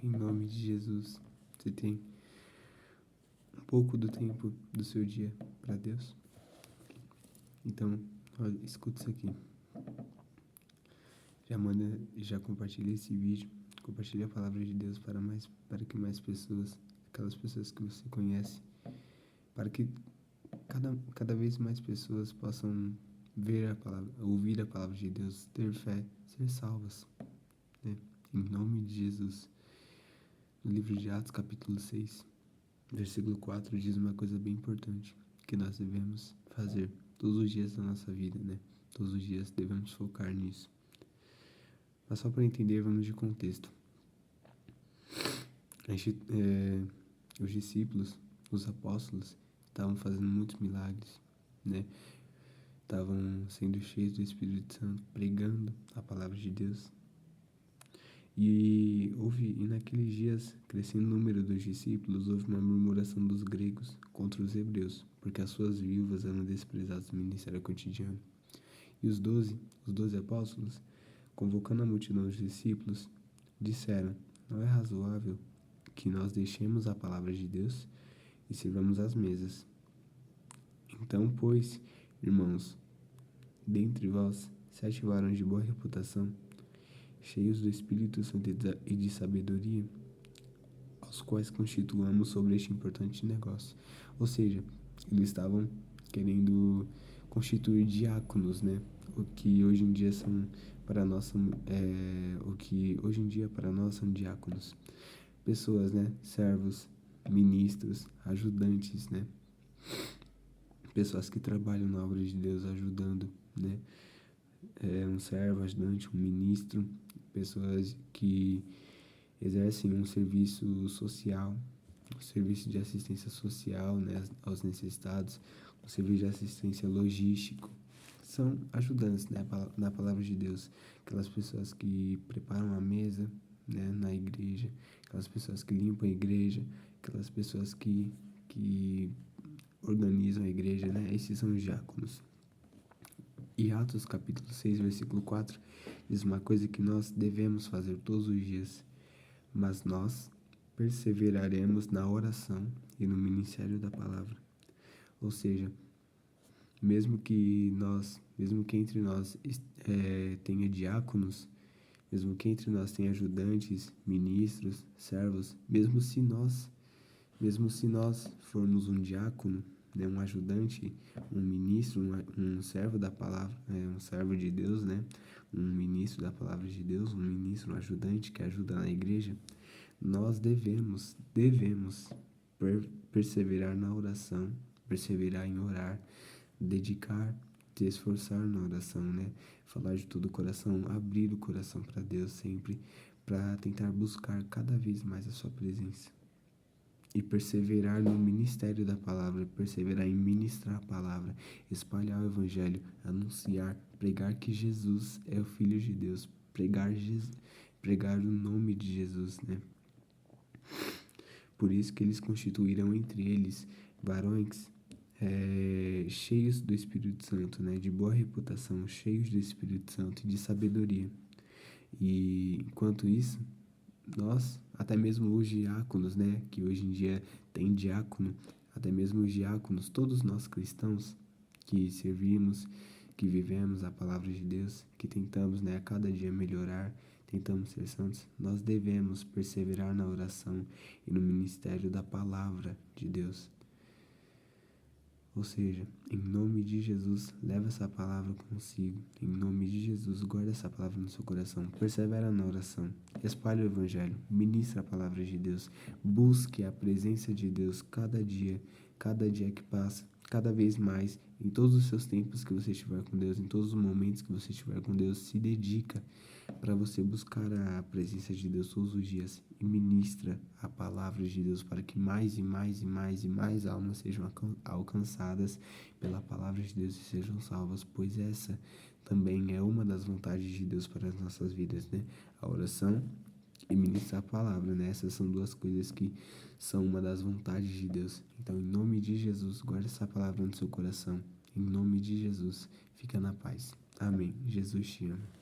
em nome de Jesus, você tem um pouco do tempo do seu dia para Deus? Então, olha, escuta isso aqui. Já compartilha esse vídeo, compartilha a palavra de Deus para que mais pessoas, aquelas pessoas que você conhece, para que cada vez mais pessoas possam ver a palavra, ouvir a palavra de Deus, ter fé, ser salvas, né? Em nome de Jesus. No livro de Atos, capítulo 6, versículo 4, diz uma coisa bem importante que nós devemos fazer todos os dias da nossa vida, né? Todos os dias devemos focar nisso. Mas só para entender, vamos de contexto. Os discípulos, os apóstolos, estavam fazendo muitos milagres, né? Estavam sendo cheios do Espírito Santo, pregando a palavra de Deus. E naqueles dias, crescendo o número dos discípulos, houve uma murmuração dos gregos contra os hebreus, porque as suas viúvas eram desprezadas no ministério cotidiano. E os doze apóstolos, convocando a multidão dos discípulos, disseram: não é razoável que nós deixemos a palavra de Deus e sirvamos as mesas. Então, pois, irmãos, dentre vós, 7 varões de boa reputação, cheios do Espírito Santo e de sabedoria, aos quais constituamos sobre este importante negócio. Ou seja, eles estavam querendo constituir diáconos, né? O que hoje em dia para nós são diáconos. Pessoas, né? Servos, ministros, ajudantes, né? Pessoas que trabalham na obra de Deus ajudando, né? Um servo, ajudante, um ministro, pessoas que exercem um serviço social, um serviço de assistência social, né, aos necessitados, um serviço de assistência logístico. São ajudantes, né, na palavra de Deus. Aquelas pessoas que preparam a mesa, né, na igreja, aquelas pessoas que limpam a igreja, aquelas pessoas que organizam a igreja, né? Esses são os diáconos. E Atos capítulo 6, versículo 4, diz uma coisa que nós devemos fazer todos os dias: mas nós perseveraremos na oração e no ministério da palavra. Ou seja, mesmo que entre nós tenha diáconos, mesmo que entre nós tenha ajudantes, ministros, servos, mesmo se nós formos um diácono, né, um ajudante, um ministro, um servo da palavra, um servo de Deus, né, um ministro da palavra de Deus, um ministro, um ajudante que ajuda na igreja, nós devemos perseverar na oração, perseverar em orar, dedicar, se esforçar na oração, né, falar de todo o coração, abrir o coração para Deus sempre, para tentar buscar cada vez mais a sua presença. E perseverar no ministério da palavra, perseverar em ministrar a palavra, espalhar o evangelho, anunciar, pregar que Jesus é o Filho de Deus, pregar o nome de Jesus, né? Por isso que eles constituíram entre eles varões cheios do Espírito Santo, né? De boa reputação, cheios do Espírito Santo e de sabedoria. E enquanto isso, nós, até mesmo os diáconos, né, que hoje em dia tem diácono, até mesmo os diáconos, todos nós cristãos que servimos, que vivemos a palavra de Deus, que tentamos, né, a cada dia melhorar, tentamos ser santos, nós devemos perseverar na oração e no ministério da palavra de Deus. Ou seja, em nome de Jesus, leva essa palavra consigo. Em nome de Jesus, guarda essa palavra no seu coração. Persevera na oração. Espalhe o evangelho. Ministra a palavra de Deus. Busque a presença de Deus cada dia que passa, cada vez mais. Em todos os seus tempos que você estiver com Deus, em todos os momentos que você estiver com Deus, se dedica para você buscar a presença de Deus todos os dias e ministra a palavra de Deus para que mais e mais e mais e mais almas sejam alcançadas pela palavra de Deus e sejam salvas, pois essa também é uma das vontades de Deus para as nossas vidas, né? A oração e ministrar a palavra, né? Essas são duas coisas que são uma das vontades de Deus. Então, em nome de Jesus, guarde essa palavra no seu coração. Em nome de Jesus, fica na paz. Amém. Jesus te ama.